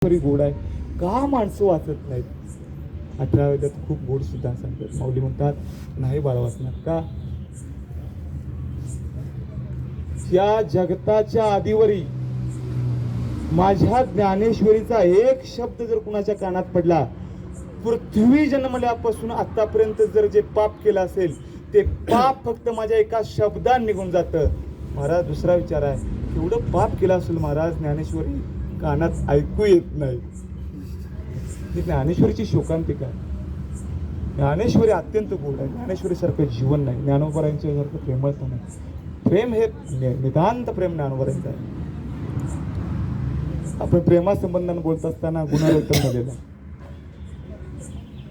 तरी गोड आहे का माणसं वाचत नाहीत. 18 वेळात खूप गोड सिद्धांत सांगतात. माऊली म्हणतात नाही बाळा वाचणार का. या जगताच्या आदिवरी माझ्या ज्ञानेश्वरीचा एक शब्द जर कुणाच्या कानात पडला, पृथ्वी जन्मल्यापासून आतापर्यंत जर जे पाप केलं असेल ते पाप फक्त माझ्या एका शब्दात निघून जातं. महाराज दुसरा विचार आहे, एवढं पाप केलं असेल महाराज ज्ञानेश्वरी कानात ऐकू येत नाही. ही ज्ञानेश्वरीची शोकांतिका आहे. ज्ञानेश्वरी अत्यंत गोड आहे. ज्ञानेश्वरीसारखं जीवन नाही, ज्ञानोबरायांच्यासारखं प्रेमळता नाही. प्रेम हे नितांत प्रेम ज्ञानोबरायांचं आहे. आपण प्रेमासंबंधाने बोलत असताना गुणालोचन झालेला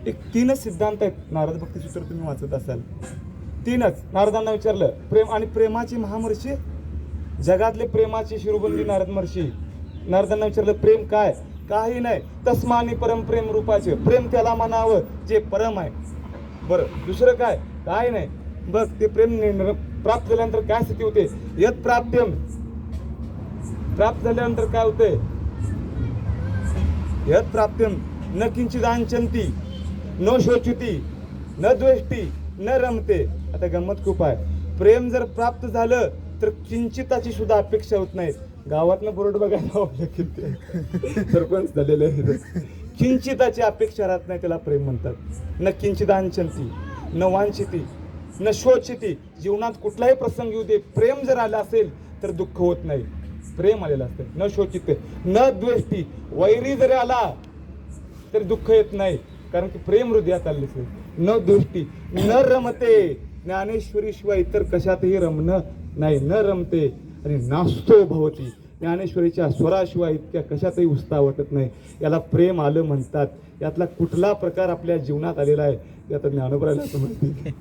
एक 3च सिद्धांत आहेत. नारद भक्ती सूत्र तुम्ही वाचत असाल. 3च. नारदांना विचारलं प्रेम आणि प्रेमाची महामर्षी, जगातले प्रेमाची शिरोबंदी नारद महर्षी. नारदांना विचारलं प्रेम काय. काही नाही, तस्मानी परम प्रेम रूपाचे. प्रेम त्याला म्हणावं जे परम आहे. बरं दुसरं काय. काय नाही. बघ ते प्रेम प्राप्त झाल्यानंतर काय स्थिती होते. यत प्राप्त्यम. प्राप्त झाल्यानंतर काय होते. यत प्राप्त्यम न किंचिदांचंती न शोचती न द्वेष्टी न रमते. आता गंमत खूप आहे. प्रेम जर प्राप्त झालं तर किंचिताची सुद्धा अपेक्षा होत नाही. गावातनं बोर्ड बघायला सरपंच झालेले आहे. किंचिताची अपेक्षा राहत नाही, त्याला प्रेम म्हणतात. न किंचिदांचंती न वांछिती न शोचती. जीवनात कुठलाही प्रसंग येऊ दे, प्रेम जर आला असेल तर दुःख होत नाही. प्रेम आलेलं असतं. न शोचिते न द्वेष्टी. वैरी जरी आला तरी दुःख येत नाही, कारण की प्रेम हृदयात आले असेल. न द्वेष्टी न रमते. ज्ञानेश्वरी शिवाय इतर कशातही रमणं नाही. न रमते आणि नास्तो भवती. ज्ञानेश्वरीच्या स्वराशिवाय इतक्या कशातही उत्साह वाटत नाही. याला प्रेम आलं म्हणतात. यातला कुठला प्रकार आपल्या जीवनात आलेला आहे ते आता ज्ञानोबराला समजते.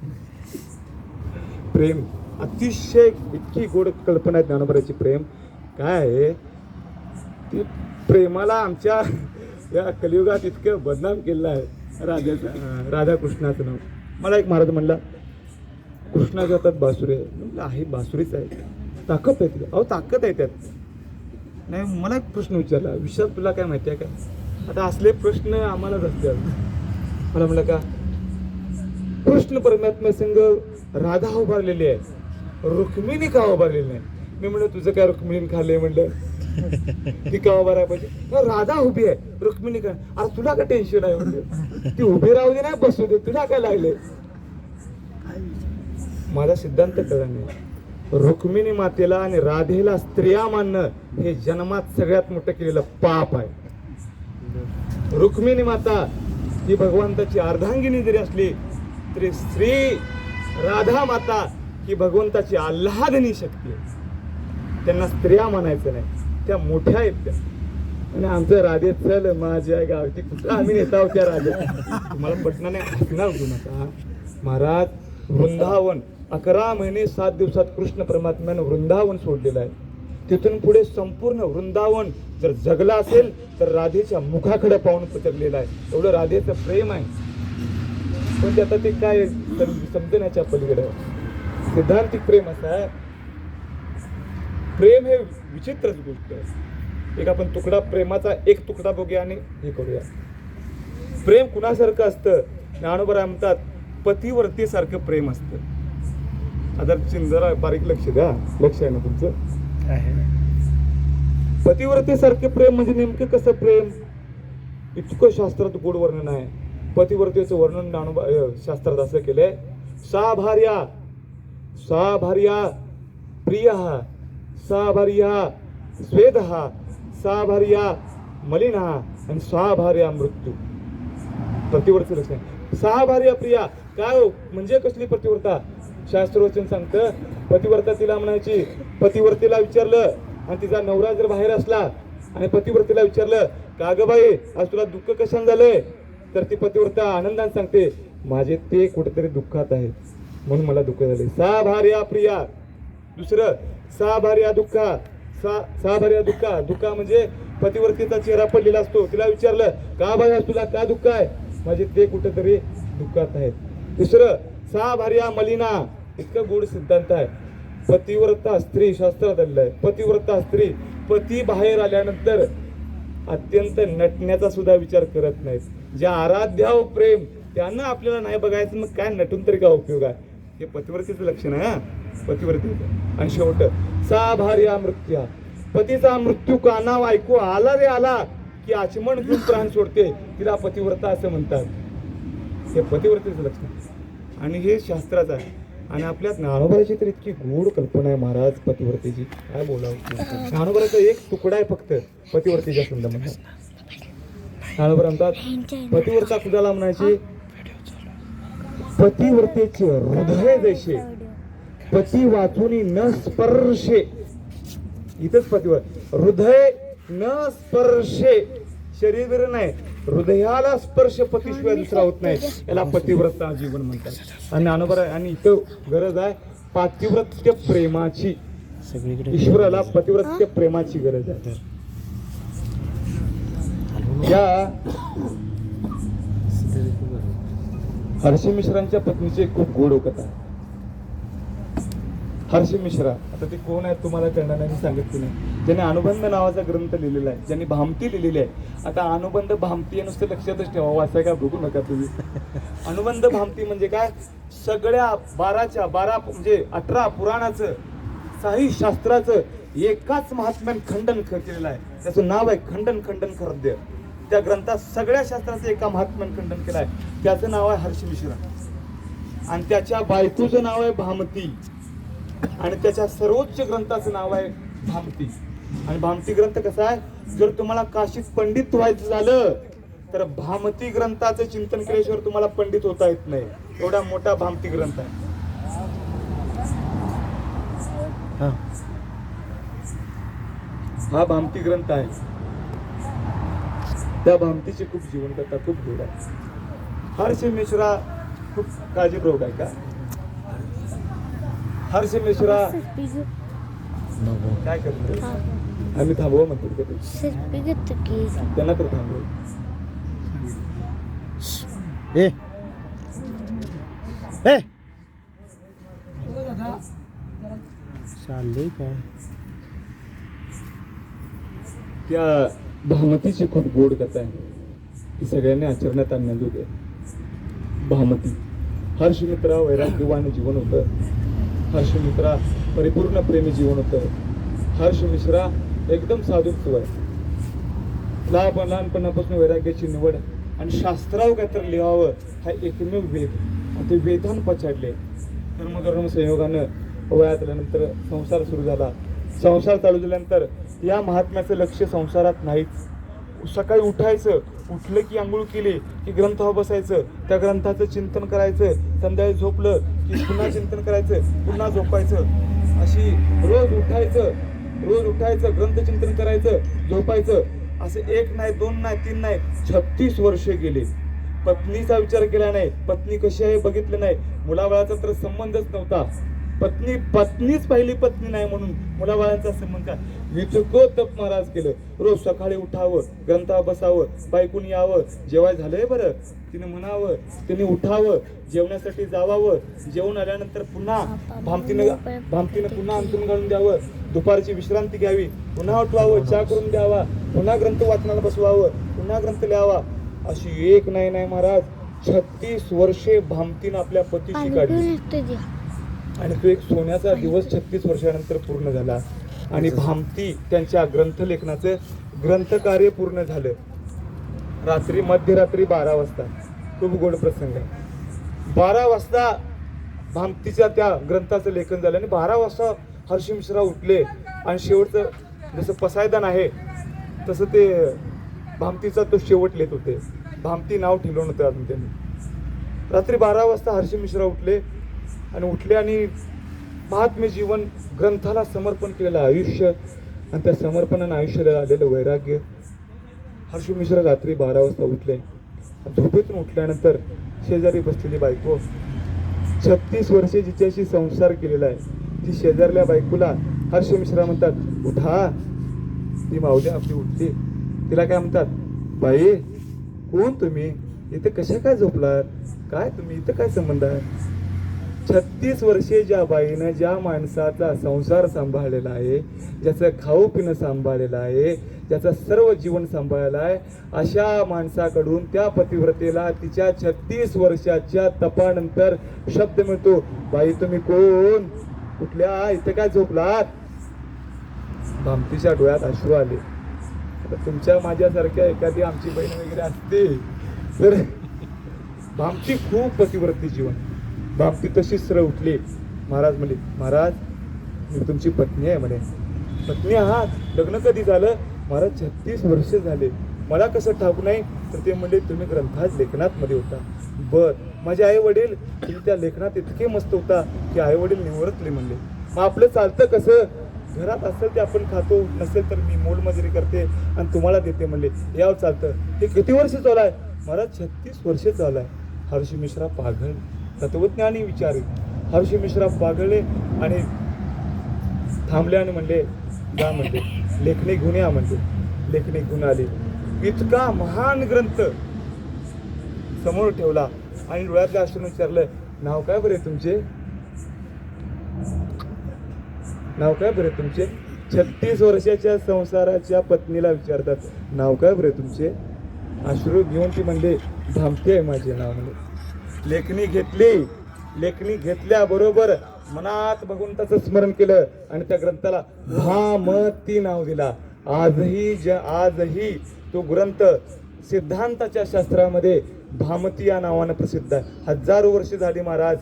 प्रेम अतिशय इतकी गोड कल्पना आहे ज्ञानोबराची. प्रेम काय आहे ती. प्रेमाला आमच्या या कलियुगात इतकं बदनाम केलेलं आहे. राधाकृष्णाचं नाव. मला एक महाराज म्हणला कृष्णाच्या हातात बासुरी आहे. म्हणलं आहे, बासुरीच आहे, ताकद आहे तिला. अहो ताकद आहे त्यात. नाही मला एक प्रश्न विचारला, विशाल तुला काय माहिती आहे का. आता असले प्रश्न आम्हालाच असतात. मला म्हणलं का कृष्ण परमात्मा संग राधा उभारलेली आहे, रुक्मिणी का उभारलेली नाही. मी म्हणलं तुझं काय रुक्मिणी खाल्लंय. म्हणलं ती का उभा राहायला पाहिजे. राधा उभी आहे, रुक्मिणी का. अरे तुला काय टेन्शन आहे. म्हणलं ती उभी राहू दे, नाही बसू दे, तुला काय लागले. माझा सिद्धांत कळला नाही. रुक्मिणी मातेला आणि राधेला स्त्रिया मानणं हे जन्मात सगळ्यात मोठं केलेलं पाप आहे. रुक्मिणी माता ही भगवंताची अर्धांगिनी जरी असली तरी श्री राधा माता ही भगवंताची आल्हादनी शक्ती आहे. त्यांना स्त्रिया म्हणायचं नाही, त्या मोठ्या आहेत त्या. आणि आमचं राधे चल माझ्या गावची कुठं आम्ही नेता होत्या राधे. तुम्हाला पटना नाही, हसणार होतो नका. महाराज वृंदावन 11 महिने 7 दिवसात कृष्ण परमात्म्यानं वृंदावन सोडलेलं आहे. तिथून पुढे संपूर्ण वृंदावन जर जगला असेल तर राधेच्या मुखाकडे पाहून पचकलेलं आहे. एवढं राधेचं प्रेम आहे. पण ते आता ते काय समजण्याच्या पलीकडे आहे. सिद्धांतिक प्रेम असं आहे. प्रेम हे विचित्रच गोष्ट आहे. एक आपण तुकडा प्रेमाचा एक तुकडा बघूया आणि हे करूया. प्रेम कुणासारखं असतं. ज्ञानोबा म्हणतात पतिवर्ती सारखं प्रेम असतं. आता जरा बारीक लक्ष द्या. लक्ष आहे ना तुमचं. पतिव्रते सारखे प्रेम म्हणजे नेमकं कसं प्रेम. इतकं शास्त्रात गोड वर्णन आहे. पतिव्रतेचं वर्णन ज्ञानोबा शास्त्रात असं केलंय. सा भार्या प्रिय, सा भार्या स्वेद, सा भार्या मलिन आणि सा भार्या मृत्यू. पतिव्रते लक्ष आहे. सा भार्या प्रिया काय हो म्हणजे कसली पतिव्रता. शास्त्रवचन सांगतं पतिव्रता तिला म्हणायची. पतिव्रतेला विचारलं आणि तिचा नवरा जर बाहेर असला आणि पतिव्रतेला विचारलं का ग बाई आज तुला दुःख कशाने झालंय, तर ती पतिव्रता आनंदाने सांगते माझे ते कुठेतरी दुःखात आहेत म्हणून मला दुःख झाले. सा भार्या प्रिया. दुसरं सा भार्या दुःखा. सा भार्या दुःखा. दुःखा म्हणजे पतिव्रतेचा चेहरा पडलेला असतो. तिला विचारलं का बाई आज तुला का दुःख आहे, माझे ते कुठेतरी दुःखात आहेत. तिसरं सा भार्या मलिना. इतकं गोड सिद्धांत आहे. पतिव्रता स्त्री शास्त्रात आलेलं आहे. पतिव्रता स्त्री पती बाहेर आल्यानंतर अत्यंत नटण्याचा सुद्धा विचार करत नाहीत. जे आराध्याव प्रेम त्यांना आपल्याला नाही बघायचं, मग काय नटून तरी काय उपयोग आहे? हे पतिव्रतेचं लक्षण आहे हा, पतिव्रतेचं. आणि शेवट सा भार्या मृत्या, पतीचा मृत्यू कानाव ऐकू आला रे आला की आचमन घेऊन प्राण सोडते, तिला पतिव्रता असं म्हणतात. हे पतिव्रतेचं लक्षण आणि हे शास्त्राचं आहे. आणि आपल्या ज्ञानोबराची तर इतकी गूढ कल्पना आहे महाराज पतिव्रतेची, काय बोलावं. ज्ञानोबराचा एक तुकडा आहे फक्त पतिव्रतेच्या संदर्भात. ज्ञानोबर म्हणतात पतिव्रता कुणाला म्हणायची? पतिव्रतेचे हृदय जैसे पती वाचुनी न स्पर्शे. इथंच पतिव्रत हृदय न स्पर्शे, शरीर नाही, हृदयाला स्पर्श पतीशिवाय दुसरा होत नाही, याला पतिव्रता जीवन म्हणतात. आणि अनुभव आणि इथं गरज आहे पातिव्रत्य प्रेमाची. ईश्वराला पतिव्रत्य प्रेमाची गरज आहे. या हर्षी मिश्रांच्या पत्नीचे खूप गोड कथा आहे. हर्षी मिश्रा, आता ते कोण आहेत तुम्हाला कळणार नाही, मी सांगितलं नाही. ज्यांनी अनुबंध नावाचा ग्रंथ लिहिलेला आहे, ज्यांनी भामती लिहिलेली आहे. आता अनुबंध भामती नुसतं लक्षातच ठेवा, वाचाय काय बघू नका तुम्ही. अनुबंध भामती म्हणजे काय? सगळ्या 12 म्हणजे 18 पुराणाचं, साही शास्त्राचं एकाच महात्म्याने खंडन केलेलं आहे. त्याचं नाव आहे खंडन खरद्य. त्या ग्रंथात सगळ्या शास्त्राचं एका महात्म्याने खंडन केलं आहे. त्याचं नाव आहे हर्षी मिश्रा. आणि त्याच्या बायकोचं नाव आहे भामती. आणि त्याच्या सर्वोच्च ग्रंथाचं नाव आहे भामती. आणि भामती ग्रंथ कसा आहे? जर तुम्हाला काशीत पंडित व्हायचं झालं तर भामती ग्रंथाचं चिंतन केल्याशिवाय तुम्हाला पंडित होता येत नाही. एवढा मोठा भामती ग्रंथ आहे. हा भामती ग्रंथ आहे. त्या भामतीची खूप जीवन कथा खूप गोड आहे. हर्षी मिश्रा खूप काळजीपूर्वक आहे का? हर्षी मिश्रा काय करतो? आम्ही थांबवा म्हणतो त्यांना तर थांबव. चाललंय काय? त्या भामतीची खूप गोड कथा आहे. ती सगळ्यांनी आचरणात आणण्याजोगी आहे. भामती हर्षमित्रा वैराग्यवान जीवन होतं. हर्षमित्रा परिपूर्ण प्रेमी जीवन होतं. हर्ष मिश्रा एकदम साधुत्व आहे. लहानपणापासून वैराग्याची निवड आणि शास्त्रावर काय तर लिहावं हा एकमेव वेद. ते वेदान पछाडले. धर्म संयोगानं वयात आल्यानंतर संसार सुरू झाला. संसार चालू झाल्यानंतर या महात्म्याचं लक्ष संसारात नाहीच. सकाळी उठायचं, उठलं की आंघोळ केली की ग्रंथावर बसायचं, त्या ग्रंथाचं चिंतन करायचं. संध्याकाळी झोपलं की पुन्हा चिंतन करायचं, पुन्हा झोपायचं. अशी रोज उठायचं ग्रंथ चिंतन करायचं, झोपायचं. असं 1 नाही 2 नाही 3 नाही 36 वर्षे गेले. पत्नीचा विचार केला नाही, पत्नी कशी आहे बघितलं नाही. मुलाबाळाचा तर संबंधच नव्हता. पत्नीच पहिली पत्नी नाही म्हणून मुलाबाळांचा संबंध. इतकं तप महाराज केलं. रोज सकाळी उठावं, ग्रंथावर बसावं, बायकून यावं, जेवाय झालंय बरं, तिने म्हणावं, तिने उठावं, जेवण्यासाठी जावावं. जेवण आल्यानंतर पुन्हा भामतीनं पुन्हा अंथरूण घालून द्यावं, दुपारची विश्रांती घ्यावी, पुन्हा उठवावं, चहा करून द्यावा, पुन्हा ग्रंथ वाचनाला बसवावं, पुन्हा ग्रंथ लिहावा. अशी 1 नाही महाराज 36 वर्षे भामतीनं आपल्या पतीशी काढली. आणि तो एक सोन्याचा दिवस 36 वर्षानंतर पूर्ण झाला. आणि भामती त्यांच्या ग्रंथलेखनाचं ग्रंथकार्य पूर्ण झालं. मध्यरात्री 12 वाजता. खूप गोड प्रसंग आहे. 12 वाजता भामतीच्या त्या ग्रंथाचं लेखन झालं. आणि 12 वाजता हर्षी मिश्रा उठले आणि शेवटचं जसं पसायदान आहे तसं ते भामतीचा तो शेवट लिहित होते. भामती नाव ठेवलं नव्हतं अजून त्यांनी. रात्री 12 वाजता हर्षी मिश्रा उठले आणि महात्म्य जीवन ग्रंथाला समर्पण केलेलं आयुष्य आणि त्या समर्पणानं आयुष्याला आलेलं वैराग्य. हर्षी मिश्रा रात्री 12 वाजता उठले. झोपेतून उठल्यानंतर शेजारी बसलेली बायको 36 वर्षे जिच्याशी संसार केलेला आहे, ती शेजारल्या बायकोला हर्षी मिश्रा म्हणतात, उठा. ती माऊली आपली उठली. तिला काय म्हणतात, बाई कोण तुम्ही, इथे कशा काय झोपलात, काय तुम्ही इथं काय संबंध आहे? 36 वर्षे ज्या बाईनं ज्या माणसाचा संसार सांभाळलेला आहे, ज्याचं खाऊ पिणं सांभाळलेलं आहे, ज्याचं सर्व जीवन सांभाळलं आहे, अशा माणसाकडून त्या पतिव्रतेला तिच्या 36 वर्षाच्या तपानंतर शब्द मिळतो, बाई तुम्ही कोण, कुठल्या, इथे काय झोपलात? भामतीच्या डोळ्यात अश्रू आले. आता तुमच्या माझ्यासारख्या एखादी आमची बहीण वगैरे असते तर भामती खूप पतिव्रते जीवन. भामती तशी सरळ उठली. महाराज म्हणले, महाराज मी तुमची पत्नी आहे म्हणे. पत्नी आहात? लग्न कधी झालं? महाराज 36 वर्ष झाले. मला कसं ठाऊक नाही? तर ते म्हणले तुम्ही ग्रंथात लेखनात मध्ये होता. बर, माझे आई वडील तुम्ही त्या लेखनात इतके मस्त होता की आई वडील निवडतले म्हणले. मग आपलं चालतं कसं? घरात असेल ते आपण खातो, नसेल तर मी मोलमजुरी करते आणि तुम्हाला देते म्हणले. यावं चालतं. हे किती वर्ष चालू आहे? महाराज 36 वर्ष चालू आहे. हर्षी मिश्रा पागळ, तत्वज्ञानी विचारी हर्षी मिश्रा पागळले आणि थांबले आणि म्हणले जा म्हणले लेखणी घेऊन या म्हणले. लेखणी घेऊन आले. इतका महान ग्रंथ समोर ठेवला आणि डोळ्यातल्या अश्रून विचारलं, नाव काय बरे तुमचे? नाव काय बरे तुमचे? 36 वर्षाच्या संसाराच्या पत्नीला विचारतात, नाव काय बरे तुमचे? अश्रू घेऊन ती म्हणले, भामती आहे माझे नाव म्हणले. लेखणी घेतली. लेखणी घेतल्याबरोबर मनात भगवंताचं स्मरण केलं आणि त्या ग्रंथाला भामती नाव दिला. आजही तो ग्रंथ सिद्धांताच्या शास्त्रामध्ये भामती या नावानं प्रसिद्ध आहे. हजारो वर्ष झाली महाराज.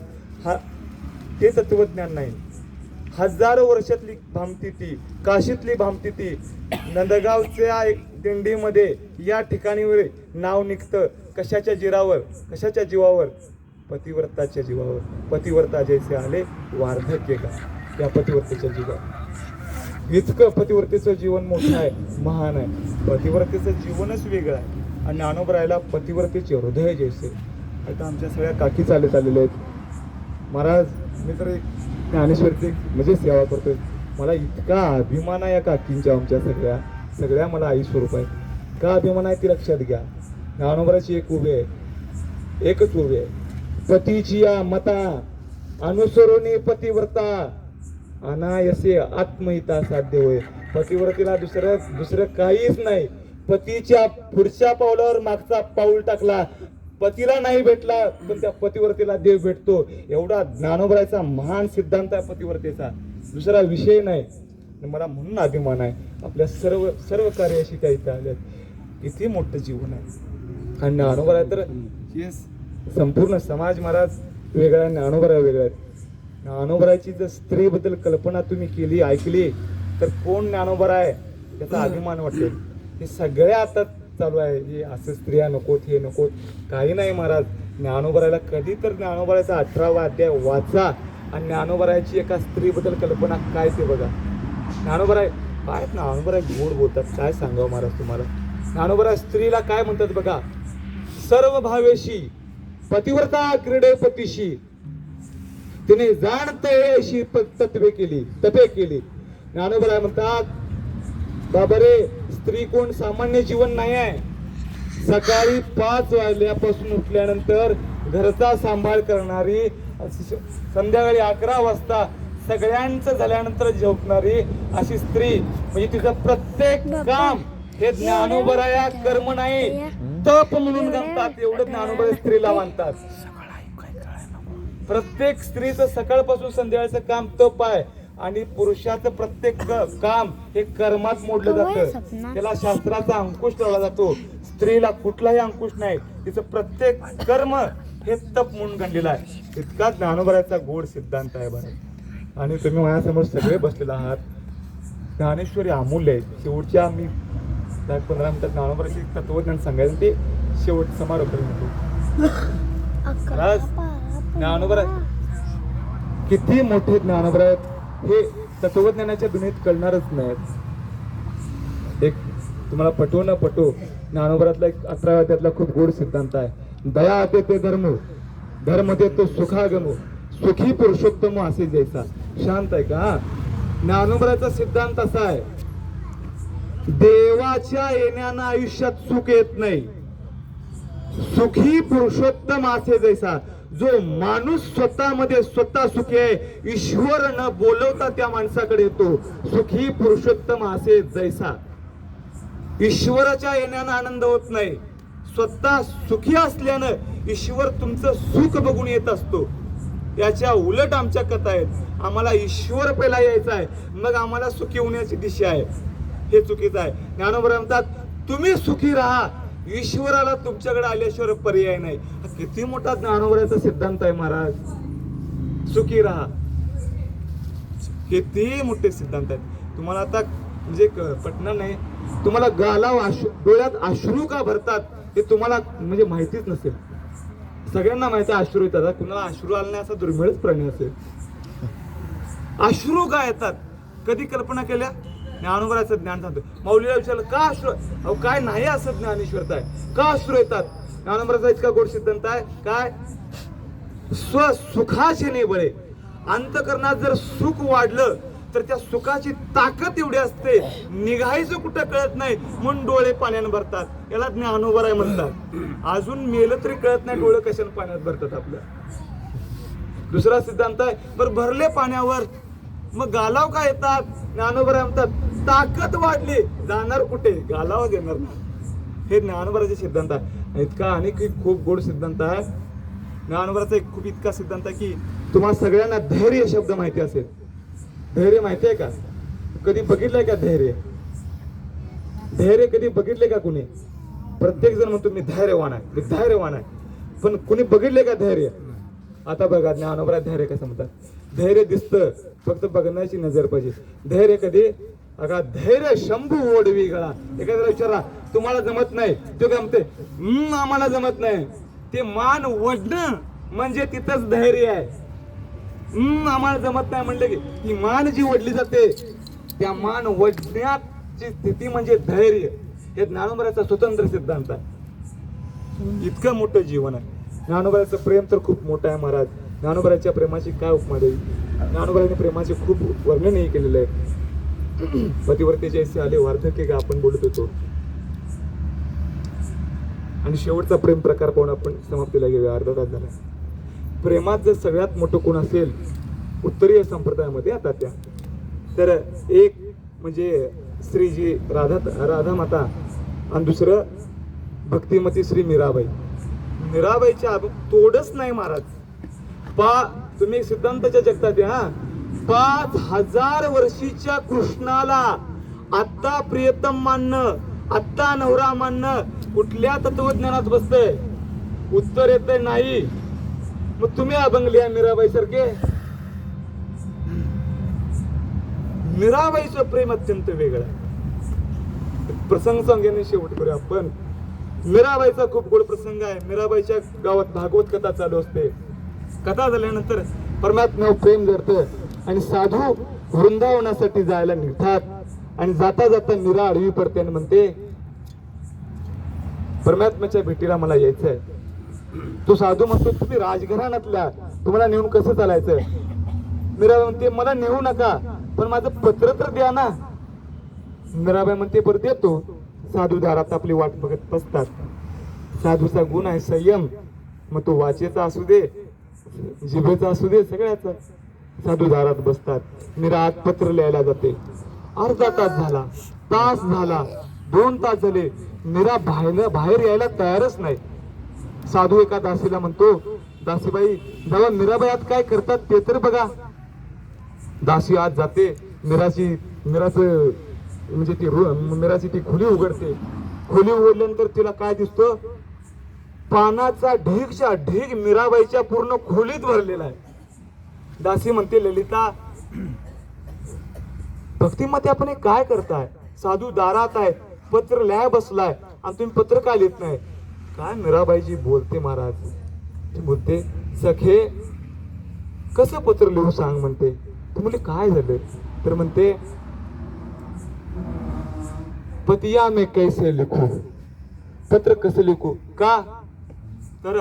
ते तत्वज्ञान नाही. हजारो वर्षातली भामती ती, काशीतली भामती ती. नंदगावच्या एक दिंडीमध्ये या ठिकाणी नाव निघतं. कशाच्या जिरावर? कशाच्या जीवावर? पतिव्रताच्या जीवावर. पतिव्रता जैसे आले वार्धक्य का, या पतिव्रतेच्या जीवावर. इतकं पतिव्रतेचं जीवन मोठं आहे, महान आहे. पतिव्रतेचं जीवनच वेगळं आहे. आणि ज्ञानोबरायला पतिव्रतेचे हृदय जैसे. आता आमच्या सगळ्या काकी चालत आलेल्या आहेत. महाराज मी तर एक ज्ञानेश्वरची म्हणजे सेवा करतोय. मला इतका अभिमान आहे या काकींच्या, आमच्या सगळ्या मला आई स्वरूप आहे. का अभिमान आहे ती लक्षात घ्या. ज्ञानोबराची एक उभे आहे, एकच उभे आहे. पतीची या मता अनुसरुनी पतिव्रता अनायसे आत्महिता साध्य होय. पतिव्रतेला दुसरं काहीच नाही. पतीच्या पुढच्या पावलावर मागचा पाऊल टाकला, पतीला नाही भेटला पण त्या पतिव्रतेला देव भेटतो. एवढा ज्ञानोबरायचा महान सिद्धांत आहे पतिव्रतेचा, दुसरा विषय नाही. मला म्हणून अभिमान आहे आपल्या सर्व कार्याशी काही आल्यात. किती मोठं जीवन आहे. आणि ज्ञानोबराय तर हे संपूर्ण समाज महाराज वेगळा आहे, ज्ञानोबराय वेगळा आहे. ज्ञानोबरायची जर स्त्रीबद्दल कल्पना तुम्ही केली, ऐकली तर कोण ज्ञानोबराय त्याचा अभिमान वाटेल. हे सगळ्या आता चालू आहे. हे असं स्त्रिया नकोत, हे नकोत, काही नाही महाराज. ज्ञानोबरायला कधी तर ज्ञानोबरायचा 18वा अध्याय वाचा आणि ज्ञानोबरायची एका स्त्रीबद्दल कल्पना काय ते बघा. ज्ञानोबराय काय, ज्ञानोबराय गोड बोलतात, काय सांगावं महाराज तुम्हाला. ज्ञानोबराय स्त्रीला काय म्हणतात बघा, सर्व भावेशी पतिव्रता क्रीडे पतीशी तिने जाणते अशी तत्वे केली, तपे केली. ज्ञानोबराय म्हणतात, बाबा रे, स्त्री कोण सामान्य जीवन नाही आहे. सकाळी 5 वाजल्यापासून उठल्यानंतर घरचा सांभाळ करणारी, संध्याकाळी 11 वाजता सगळ्यांचं झाल्यानंतर झोपणारी अशी स्त्री म्हणजे तिचं प्रत्येक काम हे ज्ञानोबराया कर्म नाही तप म्हणून गमतात. एवढं ज्ञानोबराय स्त्रीला मानतात. प्रत्येक स्त्रीचं सकाळपासून संध्याकाळचं काम तप आहे आणि पुरुषाचं प्रत्येक काम हे कर्मात मोडलं जातं. त्याला शास्त्राचा अंकुश लावला जातो. स्त्रीला कुठलाही अंकुश नाही. तिचं प्रत्येक कर्म हे तप म्हणून गणलेलं आहे. इतका ज्ञानोबरायचा गोड सिद्धांत आहे बरं. आणि तुम्ही माझ्यासमोर सगळे बसलेला आहात. ज्ञानेश्वरी अमूल्य आहे. शेवटच्या मी 10-15 मिनिटात ज्ञानोबरायचे तत्वज्ञान सांगायचं ते शेवट समारोप म्हणतो. ज्ञानोबराय किती मोठे ज्ञानोबराय हे तत्वज्ञानाच्या दुनियेत कळणारच नाहीत. एक तुम्हाला पटो न पटो ज्ञानोबरातला एक 18व्या अध्यायातला खूप गोड सिद्धांत आहे. दया देते धर्म, धर्म देतो सुखागमो, सुखी पुरुषोत्तम असे जैसा. शांत आहे का? ज्ञानोबराचा सिद्धांत असा आहे, देवाच्या येण्यानं आयुष्यात सुख येत नाही. सुखी पुरुषोत्तम असे जैसा. जो माणूस स्वतःमध्ये स्वतः सुखी आहे, ईश्वर न बोलवता त्या माणसाकडे येतो. सुखी पुरुषोत्तम असे जैसा. ईश्वराच्या येण्यानं आनंद होत नाही. स्वतः सुखी असल्यानं ईश्वर तुमचं सुख बघून येत असतो. याच्या उलट आमच्या कथा आहेत. आम्हाला ईश्वर पहिला यायचा आहे, मग आम्हाला सुखी होण्याची दिशा आहे. हे चुकीचं आहे. ज्ञानोबा म्हणतात तुम्ही सुखी राहा, ईश्वराला तुमच्याकडे आल्याशिवाय पर्याय नाही. हा किती मोठा ज्ञानोबाचा सिद्धांत आहे महाराज. सुखी राहा, किती मोठे सिद्धांत आहेत. तुम्हाला आता म्हणजे पटणार नाही. तुम्हाला डोळ्यात अश्रू का भरतात ते तुम्हाला म्हणजे माहितीच नसेल. सगळ्यांना माहिती आहे अश्रू येतात, कुणाला अश्रू आला नाही असा दुर्मिळच प्राणी असेल. अश्रू का येतात कधी कल्पना केल्या? ज्ञानोबाचं ज्ञान सांगतो. माऊलीला विचारलं का अश्रू? अहो काय नाही असं ज्ञानेश्वरता आहे, का अश्रू येतात? ज्ञानोबाचा इतका गोड सिद्धांत आहे. काय? स्वसुखाचे नाही बळे. अंतकरणात जर सुख वाढलं तर त्या सुखाची ताकद एवढी असते, निघायचं कुठं कळत नाही, म्हणून डोळे पाण्याने भरतात. याला ज्ञानोबा म्हणतात. अजून मेलं तरी कळत नाही डोळे कशाने पाण्यात भरतात आपल्या. दुसरा सिद्धांत आहे बरं भरले पाण्यावर मग गालाव का येतात? ज्ञानोबा म्हणतात ताकद वाढली, जाणार कुठे? गालावा घेणार ना. हे ज्ञानोबाचे सिद्धांत आहे. इतका अनेक खूप गोड सिद्धांत आहे. ज्ञानोबाचा एक खूप इतका सिद्धांत आहे की तुम्हाला सगळ्यांना धैर्य शब्द माहिती असेल. धैर्य माहिती आहे का? कधी बघितलंय का धैर्य? धैर्य कधी बघितले का कुणी? प्रत्येक जण म्हणतो मी धैर्यवान आहे, मी धैर्यवान आहे, पण कुणी बघितले का धैर्य? आता बघा ज्ञानोबा धैर्य कसं म्हणतात. धैर्य दिसतं, फक्त बघण्याची नजर पाहिजे. धैर्य कधी? अगा धैर्य शंभू ओढवी गळा. एखाद्याला विचारा तुम्हाला जमत नाही, तो काय म्हणते आम्हाला जमत नाही. ते मान ओढणं म्हणजे तिथंच धैर्य आहे. आम्हाला जमत नाही म्हणलं की ती मान जी ओढली जाते त्या मान ओढण्याची स्थिती म्हणजे धैर्य. हे ज्ञानोबाचा स्वतंत्र सिद्धांत आहे. इतकं मोठं जीवन आहे. ज्ञानोबाचं प्रेम तर खूप मोठं आहे महाराज. ज्ञानोबाच्या प्रेमाची काय उपमा देईल? ज्ञानोबाने प्रेमाचे खूप वर्णनही केलेलं आहे. पतिव्रतेचे ऐसे आले वार्धक्य का आपण बोलत होतो. आणि शेवटचा प्रेम प्रकार पाहून आपण समाप्तीला घेऊया. अर्धा तास झाला. प्रेमात जर सगळ्यात मोठं कोण असेल उत्तरीय संप्रदायामध्ये आता त्या तर एक म्हणजे श्रीजी राधा माता आणि दुसरं भक्तिमती श्री मीराबाई. मीराबाईच्या तोडच नाही महाराज. तुम्ही सिद्धांताच्या जगतात हा 5000 वर्षीच्या कृष्णाला आत्ता प्रियतम मानणं, आत्ता नवरा मानणं कुठल्या तत्वज्ञानात बसतंय? उत्तर येतंय नाही. मग तुम्ही अभंगली आहे मीराबाई सारखे. मीराबाईचं प्रेम अत्यंत वेगळं आहे. प्रसंग सांगण्याने शेवट करूया आपण. मीराबाईचा खूप गोड प्रसंग आहे. मीराबाईच्या गावात भागवत कथा चालू असते. कथा झाल्यानंतर परमात्म्यावर प्रेम जडतं आणि साधू वृंदावनासाठी जायला निघतात. आणि जाता जाता मीरा आडवी पडते आणि म्हणते परमात्म्याच्या भेटीला मला यायचंय. तो साधू म्हणतो तुम्ही राजघराण्यातल्या, तुम्हाला नेऊन कसं चालायचं? मीराबाई म्हणते मला नेऊ नका, पण माझं पत्र तर द्या ना. मीराबाई म्हणते बरं देतो. साधू दारात आपली वाट बघत बसतात. साधूचा गुण आहे संयम. मग तो वाचेचा असू दे, जिभेचा असू दे, सगळ्याचा. साधू दारात बसतात. मीरा आत पत्र लिहायला जाते. अर्धा तास झाला, तास झाला, 2 तास झाले. मीरा बाहेर यायला तयारच नाही. साधू एका दासीला म्हणतो दासीबाई जावा मीराबाई आत काय करतात ते तर बघा. दासी आत जाते. मीराचं म्हणजे ती मीराची ती खोली उघडते. खोली उघडल्यानंतर तिला काय दिसतो? पानाचा ढीगच्या ढीग मीराबाईच्या पूर्ण खोलीत भरलेला आहे. दासी म्हणते ललिता भक्तिमते आपण हे काय करताय? साधू दारात आहे, पत्र लिहाय बसलाय आणि तुम्ही पत्र काय लिहित नाही? काय मीराबाईजी बोलते महाराज. ती बोलते सखे कसं पत्र लिहू सांग म्हणते. तू म्हणले काय झालं? तर म्हणते पतिया में कैसे लिखू. पत्र कसं लिखू? का तर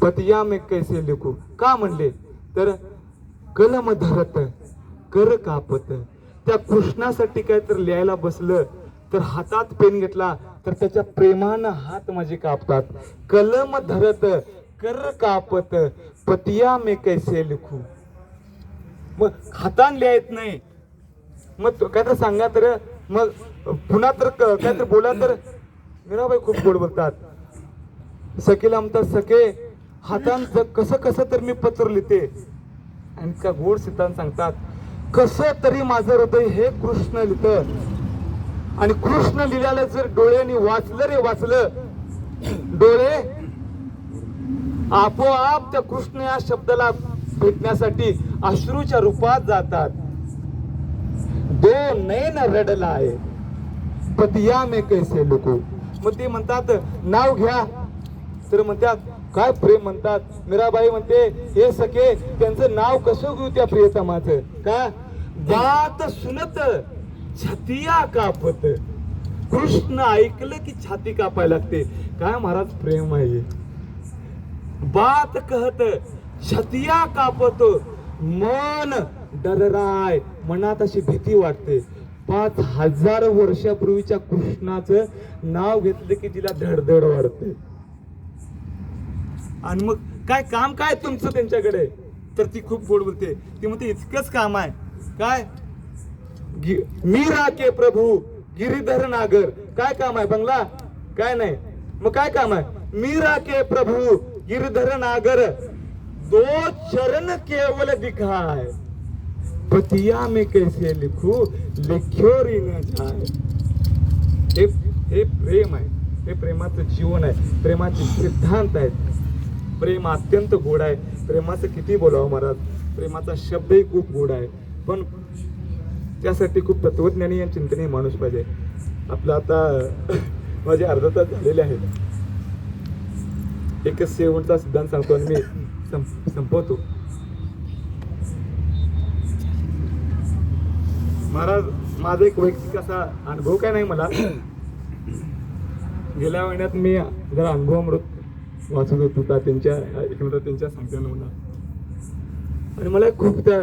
पतिया में कैसे लिखू का म्हणले तर कलम धरत कर कापत. त्या कृष्णासाठी काय तर लिहायला बसलं तर हातात पेन घेतला तर त्याच्या प्रेमानं हात माझे कापतात. कलम धरत कर कापत पतिया में कैसे लिखू. मग हातान लिहायत नाही. मग काय तर सांगा तर मग पुन्हा तर काहीतरी बोला तर मीराबाई खूप गोड बोलतात. सखीला म्हणतात, सखे हातांचं कसं कसं तर मी पत्र लिहिते. आणि का गोड सिद्धांत सांगतात, कसं तरी माझं हृदय हे कृष्ण लिहितं. आणि कृष्ण लिहिल्याला जर डोळ्यांनी वाचलं रे वाचलं, डोळे आपोआप त्या कृष्ण या शब्दाला भेटण्यासाठी अश्रूच्या रूपात जातात. दो नैन रडला आहे पतिया में कैसे लुकू. मग ते म्हणतात नाव घ्या, तर म्हणतात काय प्रेम म्हणतात. मीराबाई म्हणते, हे सखे त्यांचं नाव कसं घेऊ त्या प्रियतमाचं. का बात सुनत छातिया कापत. कृष्ण ऐकलं की छाती कापायला लागते. काय महाराज प्रेम आहे. बात कहत छतिया कापत, मन डरराय, मनात अशी भीती वाटते. 5000 वर्षापूर्वीच्या कृष्णाचं नाव घेतलं की तिला धडधड वाढते. आणि मग काय काम काय तुमचं त्यांच्याकडे, तर ती खूप गोड बोलते. ती म्हणते इतकंच काम आहे. काय मीरा के प्रभू गिरिधर नागर. काय काम आहे बंगला, काय नाही. मग काय काम आहे. मीरा के प्रभू गिरधर नागर, दो चरण केवल दिखाए, पतिया में कैसे लिखू लिख्योरी न जाए. हे प्रेम आहे. हे प्रेमाचं जीवन आहे. प्रेमाचे सिद्धांत आहेत. प्रेम अत्यंत गोड आहे. प्रेमाचं किती बोलावं महाराज. प्रेमाचा शब्दही खूप गोड आहे. पण त्यासाठी खूप तत्वज्ञानी आणि चिंतनीय माणूस पाहिजे. आपलं आता माझे अर्धा तास झालेले आहेत. एकच शेवटचा सिद्धांत सांगतो आणि मी संपवतो. महाराज माझा एक वैयक्तिक असा अनुभव काय नाही मला. गेल्या महिन्यात मी जरा अनुभवामृत वाचत होतो त्यांच्या त्यांच्या सांगताना मला. आणि मला खूप त्या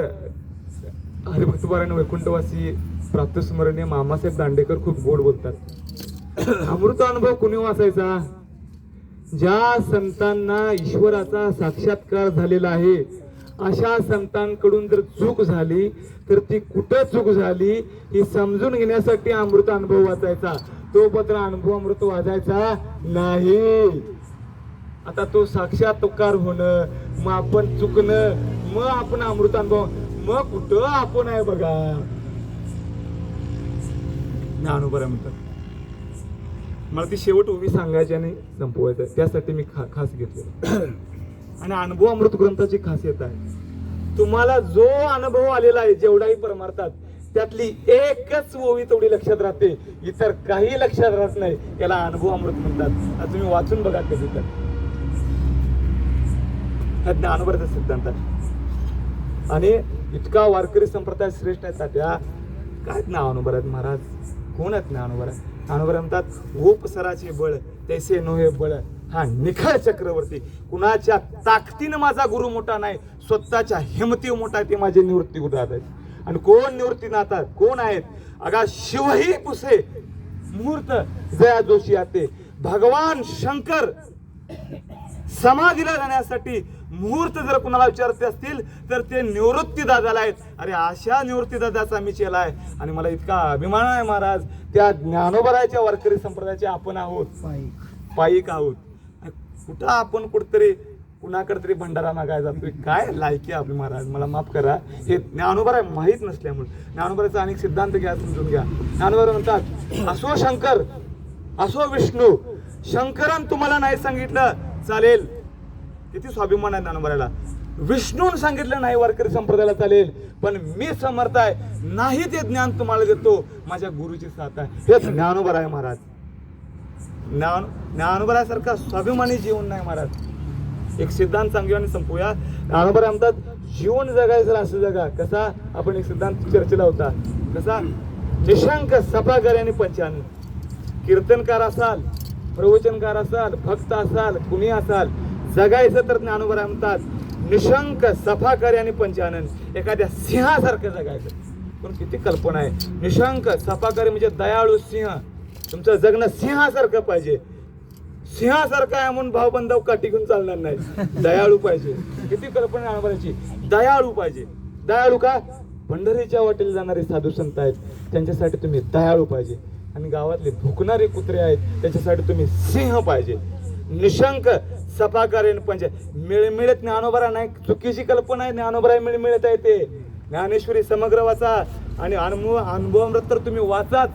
हरिभक्तपारायण वैकुंठवासी प्राप्तस्मरणीय मामासाहेब दांडेकर खूप गोड बोलतात. अमृत अनुभव कुणी वाचायचा. ज्या संतांना ईश्वराचा साक्षात्कार झालेला आहे अशा संतांकडून जर चूक झाली तर ती कुठं चूक झाली ही समजून घेण्यासाठी अमृत अनुभव वाचायचा. तो पत्र अनुभव अमृत वाचायचा नाही. आता तो साक्षात्कार होणं, मग आपण चुकणं, मग आपण अमृत अनुभव, मग कुठं आपण आहे बघा. ज्ञानोबरा म्हणतात. मला ती शेवट उभी सांगायची आणि संपवायचं, त्यासाठी मी खास घेतलं. आणि अनुभव अमृत ग्रंथाची खासियत आहे, तुम्हाला जो अनुभव आलेला आहे जेवढाही परमार्थात त्यातली एकच ओवी तेवढी लक्षात राहते, इतर काही लक्षात राहत नाही. त्याला अनुभव अमृत म्हणतात. आता तुम्ही वाचून बघा कधी तर. हा ज्ञानोबराचा सिद्धांत आहे. आणि इतका वारकरी संप्रदाय श्रेष्ठ आहे तात्या. काय ज्ञानोबर आहेत महाराज. कोण आहेत ज्ञानोबर. ज्ञानोबर म्हणतात उपसराचे बळ तैसे नोहे बळ, हा निखळ चक्रवर्ती. कुणाच्या ताकदीनं माझा गुरु मोठा नाही, स्वतःच्या हिमती मोठा आहे. ते माझे निवृत्ती गुरुनाथ आहेत. आणि कोण निवृत्तीनाथ कोण आहेत. अगा शिवही पुसे मुहूर्त जया जोशी आते. भगवान शंकर समाधीला जाण्यासाठी मुहूर्त जर कुणाला विचारते असतील तर ते निवृत्ती दादाला आहेत. अरे अशा निवृत्ती दादाचा मी चेला आहे. आणि मला इतका अभिमान आहे महाराज, त्या ज्ञानोबराच्या वारकरी संप्रदायाचे आपण आहोत, पायिक आहोत. कुठं आपण कुठतरी कुणाकडे तरी भंडारा मागायला जातोय. काय लायकी आपली महाराज, मला माफ करा. हे ज्ञानोबर माहीत नसल्यामुळे. ज्ञानोबराचा अनेक सिद्धांत घ्या, समजून घ्या. ज्ञानोबर म्हणतात असो शंकर असो विष्णू, शंकरान तुम्हाला नाही सांगितलं चालेल. किती स्वाभिमान आहे ज्ञानोबराला. विष्णून सांगितलं नाही वारकरी संप्रदायाला चालेल, पण मी समर्थ आहे, नाही ते ज्ञान तुम्हाला देतो, माझ्या गुरुची साथ आहे. हेच ज्ञानोबर आहे महाराज. ज्ञानोबरासारखा स्वाभिमानी जीवन नाही महाराज. एक सिद्धांत सांगूया आणि संपूया. ज्ञानोबर म्हणतात जीवन जगायचं असं जगा. कसा, आपण एक सिद्धांत चर्चेला होता. कसा, निशंक सफागार आणि पंचानन. कीर्तनकार असाल, प्रवचनकार असाल, भक्त असाल, कुणी असाल, जगायचं तर ज्ञानोबर म्हणतात निशंक सफाकारी आणि पंचानन. एखाद्या सिंहासारखं जगायचं. पण किती कल्पना आहे. निशंक सफाकारी म्हणजे दयाळू सिंह. तुमचं जगणं सिंहासारखं पाहिजे. सिंहासारखं आहे म्हणून भावबंधव काठी घेऊन चालणार नाही. दयाळू पाहिजे. किती कल्पना ज्ञानोबराची. दयाळू पाहिजे. दयाळू का, पंढरीच्या वाटेला जाणारे साधू संत आहेत. त्यांच्यासाठी तुम्ही दयाळू पाहिजे. आणि गावातले भुकणारे कुत्रे आहेत त्यांच्यासाठी तुम्ही सिंह पाहिजे. निशंक सफाकारेन पंच मिळमिळत ज्ञानोबरा नाही, चुकीची कल्पना आहे. ज्ञानोबरा मिळमिळत आहे ते ज्ञानेश्वरी समग्र वाचा आणि अनुभवामृत तर तुम्ही वाचाच.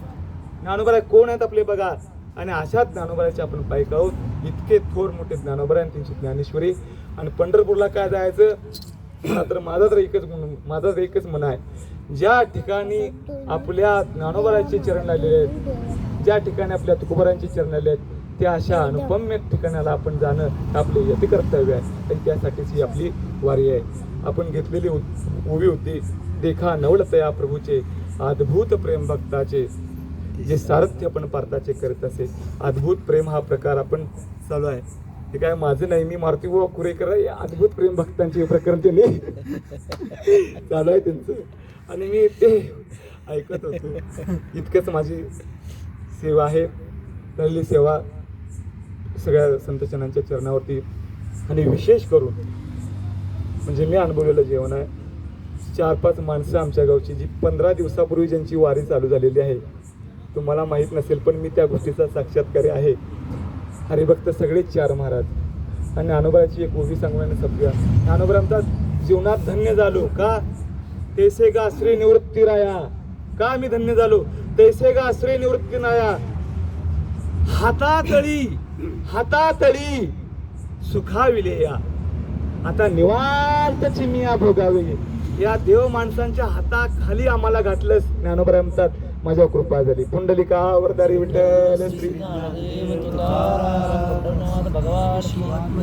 ज्ञानोबरा कोण आहेत आपले बघा. आणि अशाच ज्ञानोबराचे आपण पाईक आहोत. इतके थोर मोठे ज्ञानोबरा आणि त्यांची ज्ञानेश्वरी. आणि पंढरपूरला काय जायचं तर माझा तर एकच मन आहे, ज्या ठिकाणी आपल्या ज्ञानोबराचे चरण लागलेले आहेत, ज्या ठिकाणी आपल्या तुकोबारांचे चरण लागले आहेत, त्या अशा अनुपम्य ठिकाणाला आपण जाणं आपले यती कर्तव्य आहे. आणि त्यासाठीच ही आपली वारी आहे. आपण घेतलेली उभी होती देखा नवलतया प्रभूचे अद्भुत प्रेम भक्ताचे, जे सारथ्य आपण पार्थाचे करत असे. अद्भुत प्रेम हा प्रकार आपण चालू आहे. हे काय माझं नाही, मी मारुती बुवा कुरेकर या अद्भुत प्रेम भक्तांचे प्रकरण त्यांनी चालू आहे त्यांचं. आणि मी ते ऐकत होतो. इतकंच माझी सेवा आहे. पहिली सेवा सगळ्या संतजनांच्या चरणावरती. आणि विशेष करून म्हणजे मी अनुभवलेलं जेवण आहे. 4-5 माणसं आमच्या गावची जी 15 दिवसापूर्वी ज्यांची वारी चालू झालेली आहे, तुम्हाला माहीत नसेल पण मी त्या गोष्टीचा साक्षात्कारी आहे. हरिभक्त सगळेच 4 महाराज. आणि ज्ञानोबराची एक ओवी सांगण्याने सगळ्या ज्ञानोबरांचा जीवनात धन्य झालो का, तैसे गा श्री निवृत्ती राया. का मी धन्य झालो, तैसे गा श्री निवृत्ती राया. हातातळी सुखाविले या, आता निवांत चिमिया भोगावे. या देव माणसांच्या हाताखाली आम्हाला घातलं. ज्ञानोबरा म्हणतात माझ्या कृपा झाली. पुंडलिका वरदारी विठ्ठल श्री भगवान